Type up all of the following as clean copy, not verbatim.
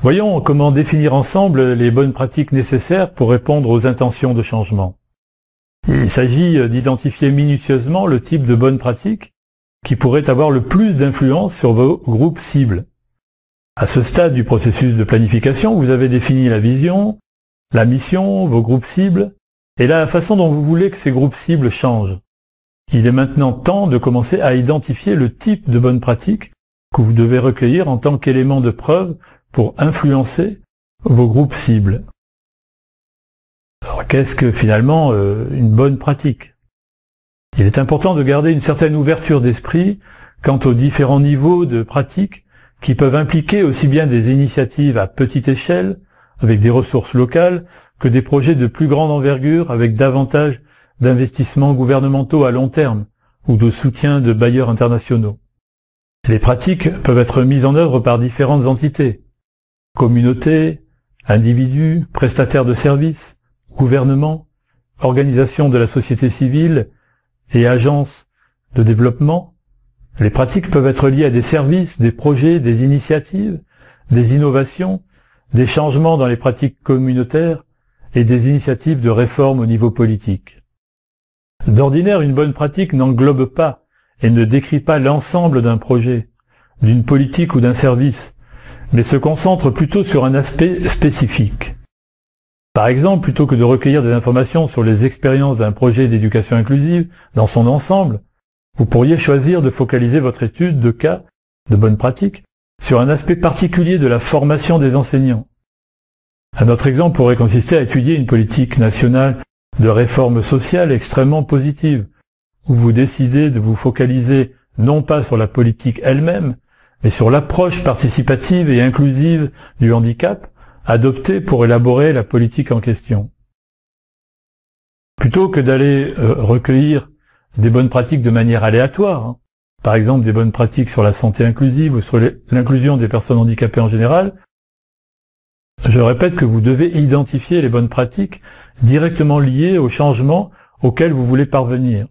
Voyons comment définir ensemble les bonnes pratiques nécessaires pour répondre aux intentions de changement. Il s'agit d'identifier minutieusement le type de bonnes pratiques qui pourrait avoir le plus d'influence sur vos groupes cibles. À ce stade du processus de planification, vous avez défini la vision, la mission, vos groupes cibles et la façon dont vous voulez que ces groupes cibles changent. Il est maintenant temps de commencer à identifier le type de bonnes pratiques que vous devez recueillir en tant qu'élément de preuve pour influencer vos groupes cibles. Alors qu'est-ce que finalement une bonne pratique ? Il est important de garder une certaine ouverture d'esprit quant aux différents niveaux de pratique qui peuvent impliquer aussi bien des initiatives à petite échelle, avec des ressources locales, que des projets de plus grande envergure avec davantage d'investissements gouvernementaux à long terme ou de soutien de bailleurs internationaux. Les pratiques peuvent être mises en œuvre par différentes entités, communautés, individus, prestataires de services, gouvernements, organisations de la société civile et agences de développement. Les pratiques peuvent être liées à des services, des projets, des initiatives, des innovations, des changements dans les pratiques communautaires et des initiatives de réforme au niveau politique. D'ordinaire, une bonne pratique n'englobe pas et ne décrit pas l'ensemble d'un projet, d'une politique ou d'un service, mais se concentre plutôt sur un aspect spécifique. Par exemple, plutôt que de recueillir des informations sur les expériences d'un projet d'éducation inclusive dans son ensemble, vous pourriez choisir de focaliser votre étude de cas de bonne pratique sur un aspect particulier de la formation des enseignants. Un autre exemple pourrait consister à étudier une politique nationale de réforme sociale extrêmement positive, où vous décidez de vous focaliser non pas sur la politique elle-même, mais sur l'approche participative et inclusive du handicap adoptée pour élaborer la politique en question. Plutôt que d'aller recueillir des bonnes pratiques de manière aléatoire, par exemple des bonnes pratiques sur la santé inclusive ou sur l'inclusion des personnes handicapées en général, je répète que vous devez identifier les bonnes pratiques directement liées au changement auquel vous voulez parvenir.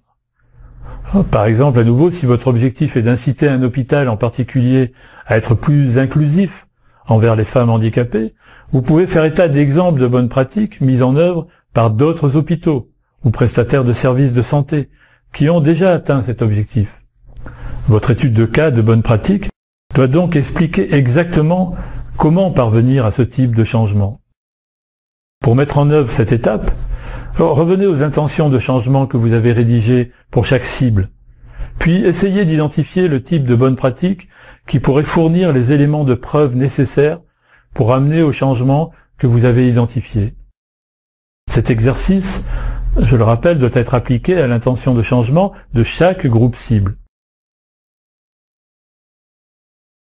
Par exemple, à nouveau, si votre objectif est d'inciter un hôpital en particulier à être plus inclusif envers les femmes handicapées, vous pouvez faire état d'exemples de bonnes pratiques mises en œuvre par d'autres hôpitaux ou prestataires de services de santé qui ont déjà atteint cet objectif. Votre étude de cas de bonnes pratiques doit donc expliquer exactement comment parvenir à ce type de changement. Pour mettre en œuvre cette étape, revenez aux intentions de changement que vous avez rédigées pour chaque cible, puis essayez d'identifier le type de bonne pratique qui pourrait fournir les éléments de preuve nécessaires pour amener au changement que vous avez identifié. Cet exercice, je le rappelle, doit être appliqué à l'intention de changement de chaque groupe cible.